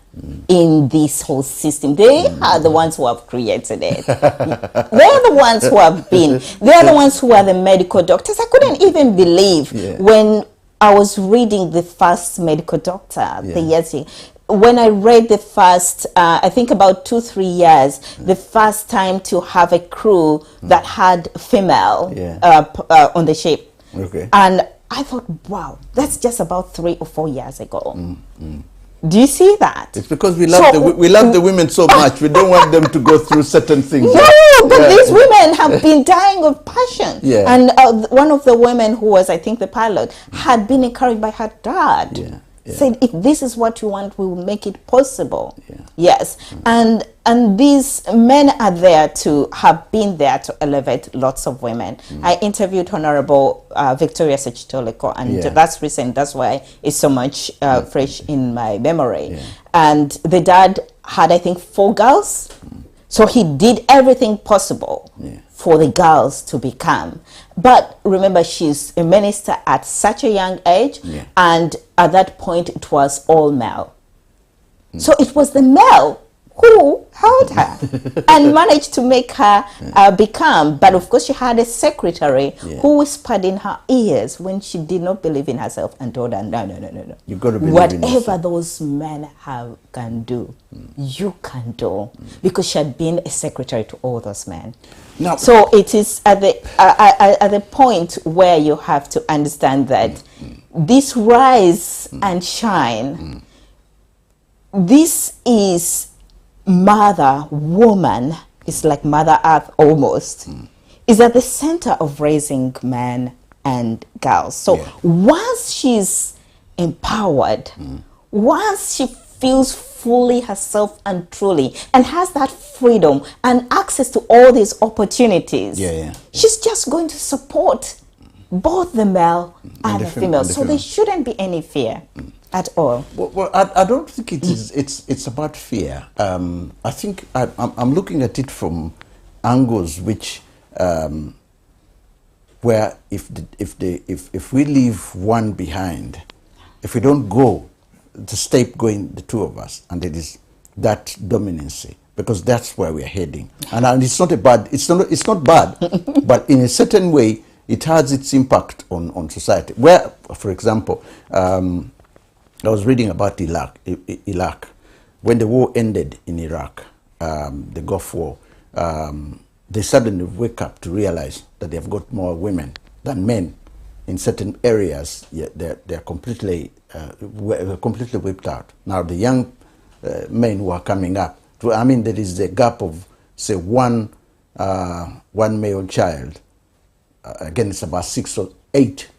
Speaker 2: in this whole system. They are the ones who have created it. They're the ones who have been. They're the ones who are the medical doctors. I couldn't even believe when I was reading the first medical doctor, when I read the first, I think about 2-3 years, the first time to have a crew that had female on the ship.
Speaker 1: Okay.
Speaker 2: And I thought, wow, that's just about 3 or 4 years ago. Do you see that?
Speaker 1: It's because we love the women so much. We don't want them to go through certain things.
Speaker 2: No, but these women have been dying of passion. And one of the women who was, I think, the pilot, had been encouraged by her dad. Said, if this is what you want, we will make it possible. Yes. And these men are there to have been there to elevate lots of women. I interviewed Honorable Victoria Sechitoliko, and that's recent. That's why it's so much fresh in my memory. And the dad had, I think, 4 girls. So he did everything possible for the girls to become. But remember, she's a minister at such a young age, and at that point it was all male. So it was the male who held her and managed to make her become. But of course she had a secretary who whispered in her ears when she did not believe in herself and told her, no.
Speaker 1: You've got to believe
Speaker 2: whatever those men can do, you can do. Because she had been a secretary to all those men.
Speaker 1: Now,
Speaker 2: so it is at the point where you have to understand that this rise and shine, this is Mother Woman, it's like Mother Earth almost, is at the center of raising men and girls. So once she's empowered, once she feels fully herself and truly and has that freedom and access to all these opportunities, she's just going to support both the male and the female. So there shouldn't be any fear at all.
Speaker 1: Well, I don't think it is. It's about fear. I think I'm looking at it from angles which, where if we leave one behind, if we don't go, the state going the 2 of us, and it is that dominancy, because that's where we're heading. And it's not a bad. It's not bad, but in a certain way, it has its impact on society. Where, for example, I was reading about Iraq. When the war ended in Iraq, the Gulf War, they suddenly wake up to realize that they've got more women than men in certain areas. They're completely whipped out. Now the young men who are coming up, there is a gap of, say, one male child. Again, it's about 6 or 8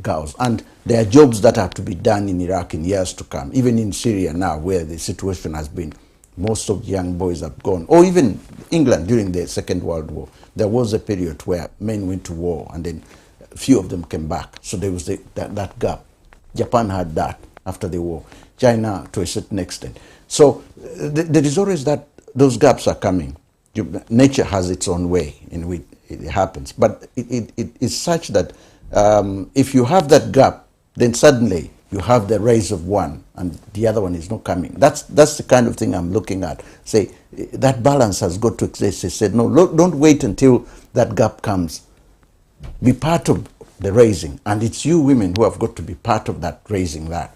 Speaker 1: girls, and there are jobs that have to be done in Iraq in years to come. Even in Syria now, where the situation has been, most of the young boys have gone, or even England during the Second World War. There was a period where men went to war, and then a few of them came back. So there was that gap. Japan had that after the war. China to a certain extent. So there is always that those gaps are coming. nature has its own way in which it happens. But it is such that if you have that gap, then suddenly you have the rise of one and the other one is not coming. That's the kind of thing I'm looking at. Say, that balance has got to exist. They said, no, don't wait until that gap comes. Be part of the raising. And it's you women who have got to be part of that raising that.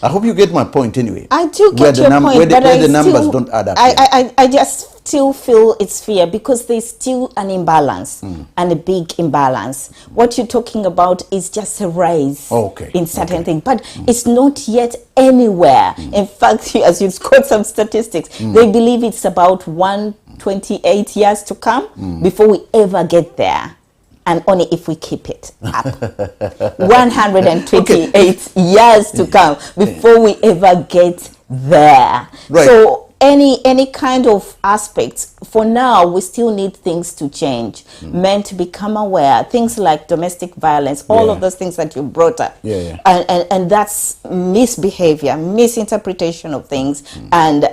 Speaker 1: I hope you get my point anyway.
Speaker 2: I do get your point, but
Speaker 1: where the numbers don't add up.
Speaker 2: I just still feel it's fair because there's still an imbalance and a big imbalance. What you're talking about is just a rise in certain things, but it's not yet anywhere. In fact, as you've got some statistics, they believe it's about 128 years to come before we ever get there. And only if we keep it up. 128 years to come before we ever get there.
Speaker 1: Right.
Speaker 2: So any kind of aspects, for now, we still need things to change. Men to become aware. Things like domestic violence, all of those things that you brought up. And that's misbehavior, misinterpretation of things, and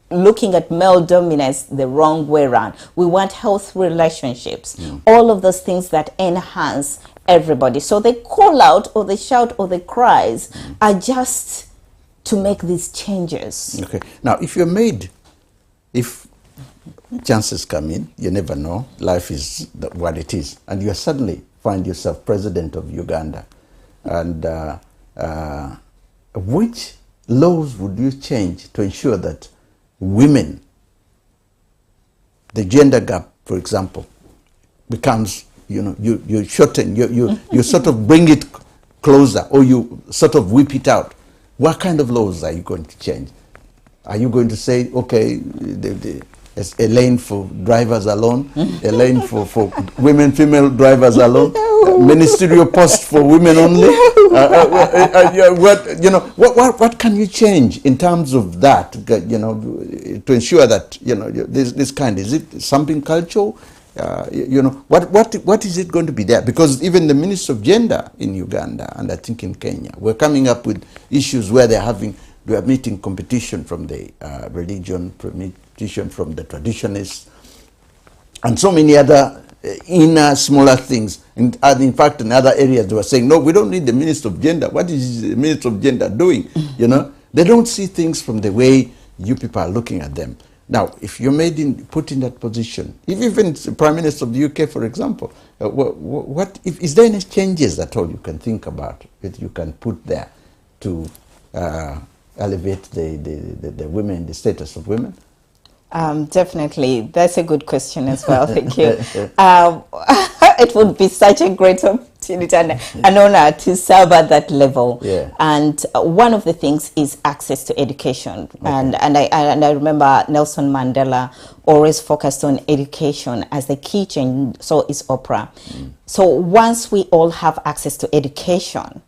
Speaker 2: looking at male dominance the wrong way around. We want health relationships, all of those things that enhance everybody. So they call out or they shout or they cries are just to make these changes.
Speaker 1: Okay. Now, if chances come in, you never know, life is what it is, and you suddenly find yourself president of Uganda, and which laws would you change to ensure that women, the gender gap, for example, becomes, you shorten, you sort of bring it closer, or you sort of whip it out. What kind of laws are you going to change? Are you going to say, okay, a lane for drivers alone, a lane for women, female drivers alone, ministerial post for women only? What can you change in terms of that, to ensure that, this kind, is it something cultural? What is it going to be there? Because even the Minister of Gender in Uganda, and I think in Kenya, we're coming up with issues where they are meeting competition from the religion, competition from the traditionists, and so many other inner smaller things. And in fact, in other areas, they were saying, no, we don't need the Minister of Gender. What is the Minister of Gender doing? They don't see things from the way you people are looking at them. Now, if you're put in that position, if even the Prime Minister of the UK, for example, is there any changes at all you can think about that you can put there to elevate the women, the status of women?
Speaker 2: Definitely. That's a good question as well. Thank you. It would be such a great opportunity and an honor to serve at that level. And one of the things is access to education. And I remember Nelson Mandela always focused on education as the key change. So is Oprah. So once we all have access to education,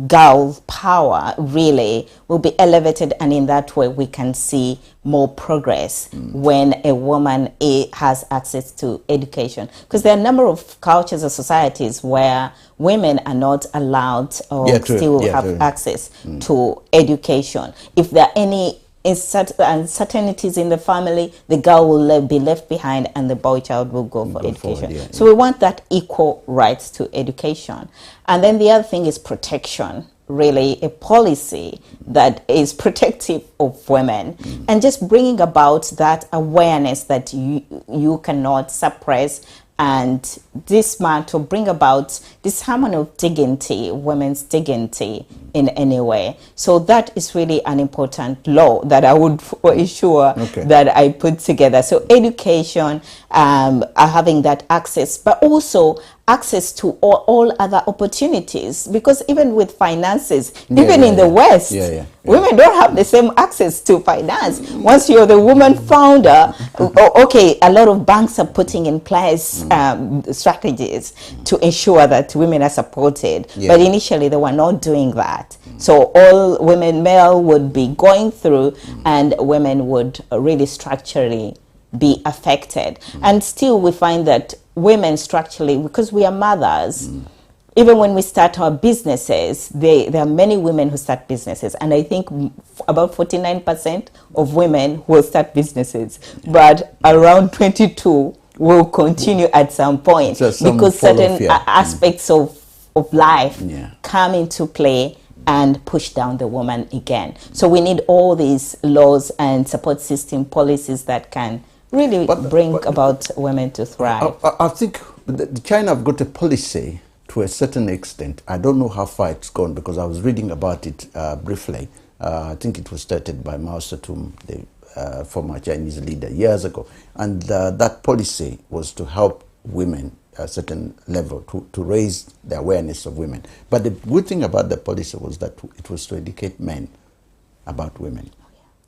Speaker 2: girl power really will be elevated, and in that way we can see more progress when a woman has access to education. Because there are a number of cultures or societies where women are not allowed or have access to education. If there are any uncertainties in the family, the girl will be left behind and the boy child will go for education. So we want that equal rights to education. And then the other thing is protection. Really a policy that is protective of women, and just bringing about that awareness that you cannot suppress and dismantle, bring about this harmony of dignity, women's dignity in any way. So that is really an important law that I would ensure that I put together. So education, having that access, but also access to all other opportunities, because even with finances, even in the West, women don't have the same access to finance. Once you're the woman founder, a lot of banks are putting in place strategies to ensure that women are supported, but initially they were not doing that. So all women, male would be going through, and women would really structurally be affected. And still we find that women structurally, because we are mothers, even when we start our businesses, there are many women who start businesses, and I think about 49% of women will start businesses, but around 22 will continue at some point, because certain aspects of life come into play and push down the woman again. So we need all these laws and support system policies that can really bring about women to thrive.
Speaker 1: I think China have got a policy to a certain extent. I don't know how far it's gone, because I was reading about it briefly. I think it was started by Mao Zedong, the former Chinese leader, years ago. And that policy was to help women at a certain level, to raise the awareness of women. But the good thing about the policy was that it was to educate men about women.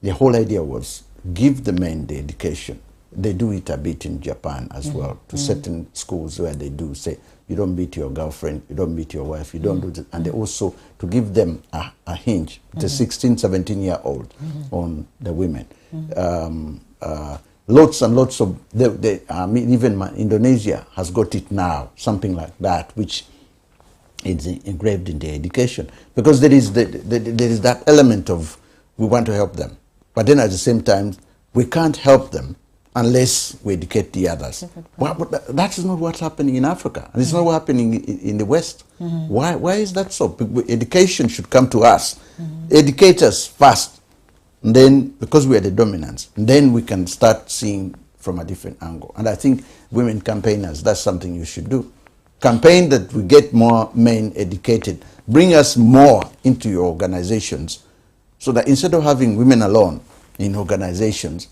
Speaker 1: The whole idea was give the men the education. They do it a bit in Japan as well, to certain schools where they do say, you don't beat your girlfriend, you don't beat your wife, you don't do this. And they also, to give them a hinge, the 16, 17-year-old on the women. Lots and lots of, even Indonesia has got it now, something like that, which is engraved in their education. Because there is that element of, we want to help them. But then at the same time, we can't help them unless we educate the others. Well, but that is not what's happening in Africa, and it's not what's happening in the West. Why is that so? Education should come to us. Educate us first, and then, because we are the dominants, and then we can start seeing from a different angle. And I think women campaigners, that's something you should do. Campaign that we get more men educated. Bring us more into your organizations, so that instead of having women alone in organizations,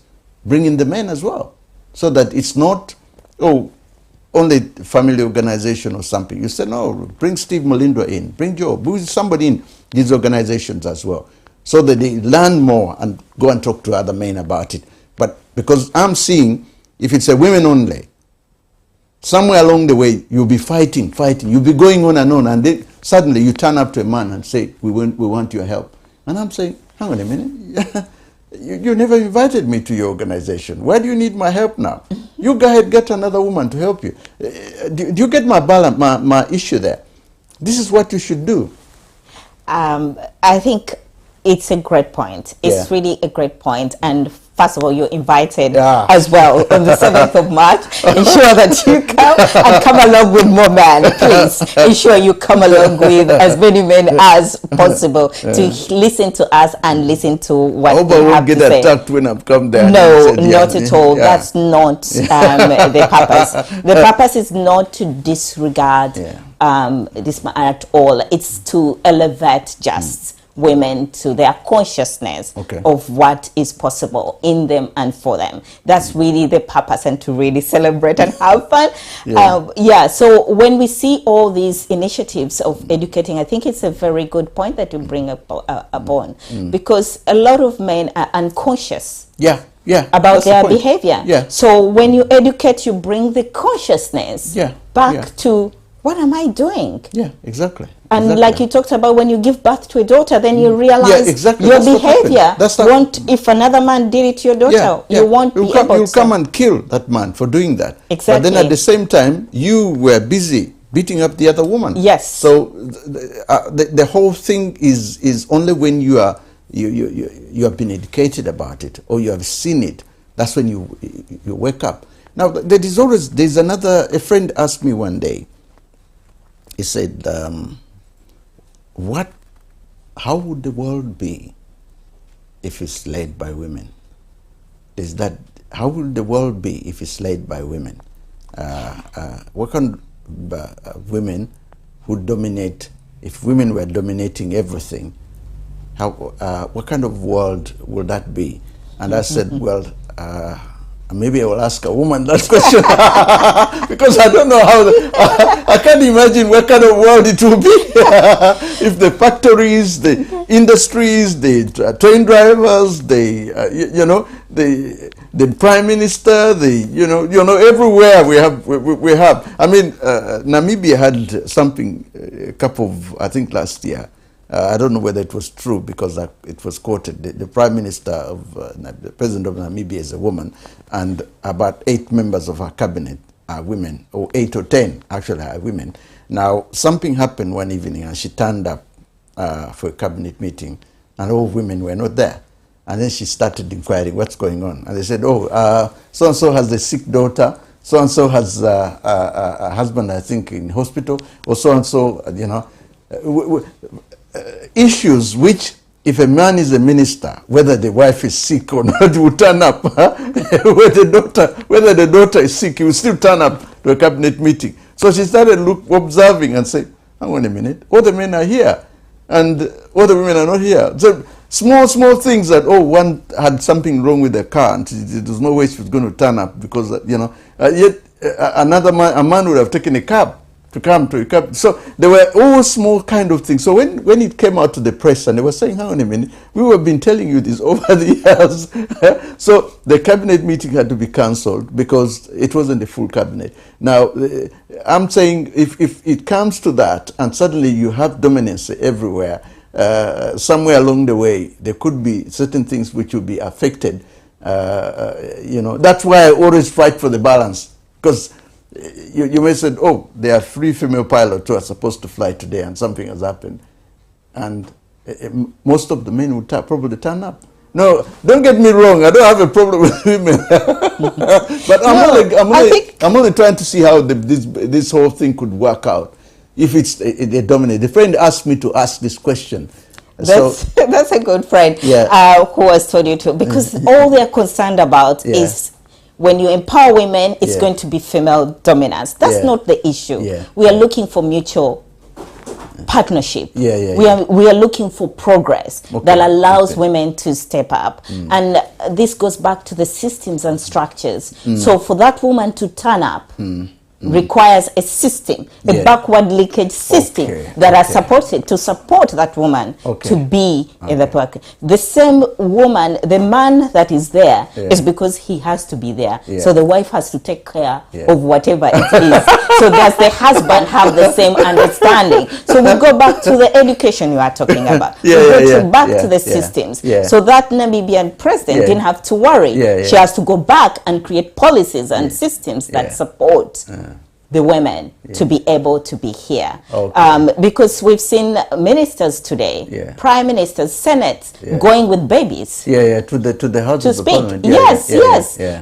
Speaker 1: bring in the men as well, so that it's not, only family organization or something. You say, no, bring Steve Malindra in, bring Joe, bring somebody in these organizations as well, so that they learn more and go and talk to other men about it. But because I'm seeing, if it's a women only, somewhere along the way, you'll be fighting, you'll be going on, and then suddenly you turn up to a man and say, we want your help. And I'm saying, hang on a minute, you never invited me to your organization. Why do you need my help now? You go ahead, get another woman to help you. Do you get my balance, my issue there? This is what you should do.
Speaker 2: I think it's a great point. It's really a great point. And first of all, you're invited as well on the 7th of March. Ensure that you come along with more men. Please ensure you come along with as many men as possible to listen to us and listen to what we have to say. I hope I won't get attacked
Speaker 1: when I've come there.
Speaker 2: No, not at all. That's not the purpose. The purpose is not to disregard this at all. It's to elevate just women to their consciousness of what is possible in them and for them. That's really the purpose, and to really celebrate and have fun. So when we see all these initiatives of educating, I think it's a very good point that you bring upon, because a lot of men are unconscious about their behavior. So when you educate, you bring the consciousness back to, what am I doing?
Speaker 1: Yeah, exactly.
Speaker 2: And like you talked about, when you give birth to a daughter, then you realize your behavior. If another man did it to your daughter, you won't be able to.
Speaker 1: You'll come and kill that man for doing that.
Speaker 2: Exactly.
Speaker 1: But then at the same time, you were busy beating up the other woman.
Speaker 2: Yes.
Speaker 1: So the whole thing is only when you have been educated about it, or you have seen it, that's when you wake up. Now, there's a friend asked me one day, he said, how would the world be if it's led by women? How would the world be if it's led by women? What kind of women would dominate, if women were dominating everything, what kind of world would that be? And I said, well, maybe I will ask a woman that question because I don't know how. I can't imagine what kind of world it will be if the factories, the industries, the train drivers, the prime minister, everywhere we have. I mean, Namibia had something I think last year. I don't know whether it was true because it was quoted. The prime minister the president of Namibia is a woman, and about 8 members of her cabinet are women, or 8 or 10 actually are women. Now, something happened one evening and she turned up for a cabinet meeting and all women were not there. And then she started inquiring what's going on. And they said, oh, so-and-so has a sick daughter, so-and-so has a husband, I think, in hospital, or so-and-so, you know, issues which, if a man is a minister, whether the wife is sick or not, will turn up. Whether the daughter is sick, he will still turn up to a cabinet meeting. So she started observing and saying, hang on a minute, all the men are here, and all the women are not here. So small things that, oh, one had something wrong with the car, and there's no way she was going to turn up because, you know, yet another man, a man would have taken a cab to come to a cab. So there were all small kind of things. So when it came out to the press and they were saying, hang on a minute, we have been telling you this over the years. So the cabinet meeting had to be cancelled because it wasn't a full cabinet. Now, I'm saying if it comes to that and suddenly you have dominance everywhere, somewhere along the way, there could be certain things which will be affected. You know, that's why I always fight for the balance, because you may say, oh, there are 3 female pilots who are supposed to fly today and something has happened. And most of the men would probably turn up. No, don't get me wrong, I don't have a problem with women. But I'm only trying to see how this whole thing could work out. If it's a dominant. The friend asked me to ask this question.
Speaker 2: That's a good friend, yeah. Who has told you to, because all they're concerned about is when you empower women, it's going to be female dominance. That's not the issue. We are looking for mutual partnership. We are looking for progress that allows women to step up. And this goes back to the systems and structures. So for that woman to turn up, requires a system, a backward leakage system that are supported to support that woman to be in the work. The same woman, the man that is there is because he has to be there. So the wife has to take care of whatever it is. So does the husband have the same understanding? So we go back to the education you are talking about. We go back to the systems. So that Namibian president didn't have to worry. She has to go back and create policies and systems that support the women to be able to be here. Because we've seen ministers today, prime ministers, senates, going with babies.
Speaker 1: To the House
Speaker 2: to
Speaker 1: of
Speaker 2: speak.
Speaker 1: Parliament.
Speaker 2: Yes.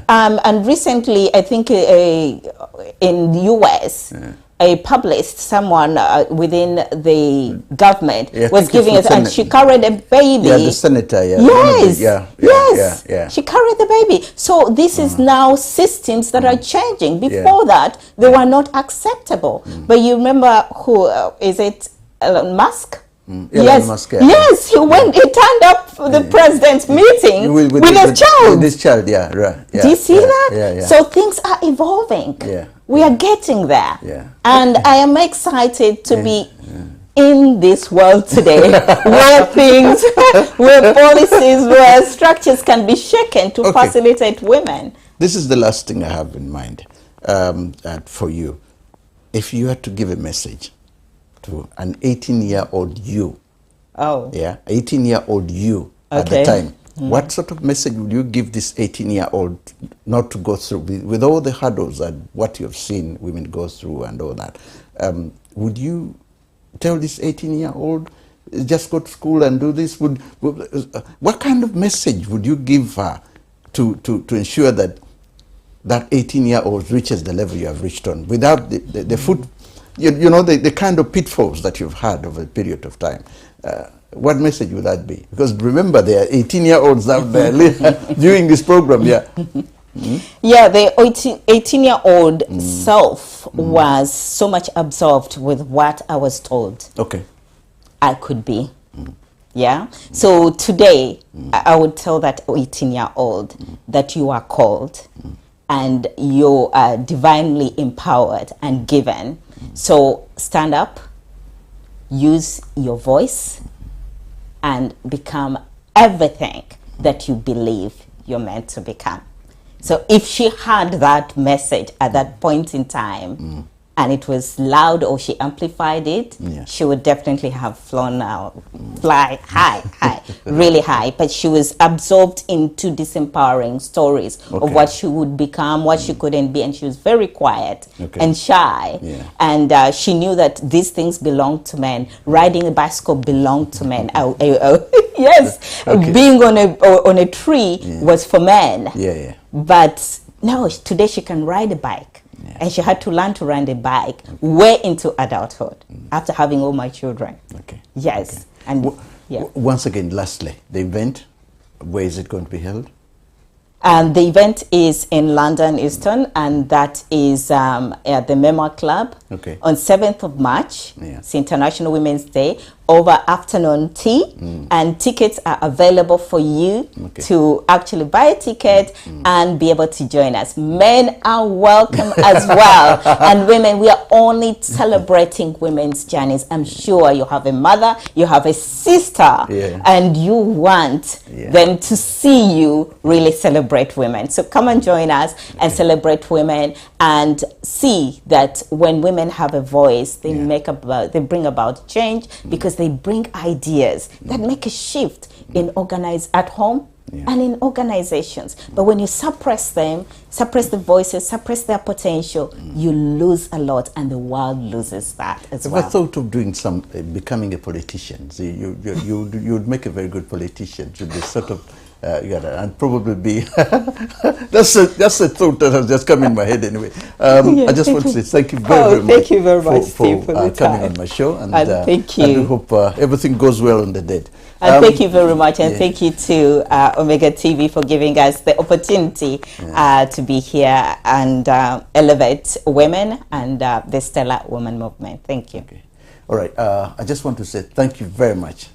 Speaker 2: And recently, I think in the US, I published someone within the government was giving it, and she carried a baby.
Speaker 1: The senator.
Speaker 2: She carried the baby. So this is now systems that are changing. Before that, they were not acceptable. But you remember who is it? Elon Musk. Musk, yes, he turned up for the president's meeting with his child.
Speaker 1: With his child,
Speaker 2: Do you see that? So things are evolving. We are getting there. And I am excited to be in this world today where things, where policies, where structures can be shaken to facilitate women.
Speaker 1: This is the last thing I have in mind for you. If you had to give a message to an 18-year-old you, 18-year-old you at the time, what sort of message would you give this 18-year-old not to go through with all the hurdles and what you've seen women go through and all that? Would you tell this 18-year-old, just go to school and do this? What kind of message would you give her to ensure that that 18-year-old reaches the level you have reached on without the foot, you know, the kind of pitfalls that you've had over a period of time? What message would that be? Because remember, there are 18-year-olds out there doing this program. The
Speaker 2: 18-year-old self was so much absorbed with what I was told I could be. So today, I would tell that 18-year-old that you are called and you are divinely empowered and given. So stand up, use your voice, and become everything that you believe you're meant to become. So if she had that message at that point in time, and it was loud or she amplified it, she would definitely have flown out, fly high, really high. But she was absorbed into disempowering stories of what she would become, what she couldn't be, and she was very quiet and shy. And she knew that these things belonged to men. Riding a bicycle belonged to men. Yes, being on a tree was for men. But no, today she can ride a bike. And she had to learn to ride a bike way into adulthood after having all my children. Yes. And
Speaker 1: once again, lastly, the event, where is it going to be held?
Speaker 2: The event is in London, Euston, and that is at the Memoir Club on 7th of March. It's International Women's Day, over afternoon tea, and tickets are available for you to actually buy a ticket and be able to join us. Men are welcome as well, and women, we are only celebrating women's journeys. I'm sure you have a mother, you have a sister, and you want them to see you really celebrate women. So come and join us and celebrate women, and see that when women have a voice, they they bring about change, because they bring ideas that make a shift in at home and in organizations. But when you suppress them, suppress the voices, suppress their potential, you lose a lot, and the world loses that as well.
Speaker 1: I thought of doing becoming a politician. See, you'd make a very good politician. To be sort of and probably be that's a thought that has just come in my head anyway. I just want to say thank you very much.
Speaker 2: Thank you very much, Steve, for
Speaker 1: coming on my show, and
Speaker 2: thank you.
Speaker 1: I do hope everything goes well on the date.
Speaker 2: And thank you very much, and thank you to Omega TV for giving us the opportunity to be here and elevate women and the Stella Woman Movement. Thank you.
Speaker 1: All right. I just want to say thank you very much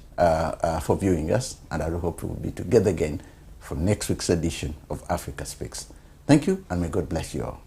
Speaker 1: for viewing us, and I hope we will be together again for next week's edition of Africa Speaks. Thank you, and may God bless you all.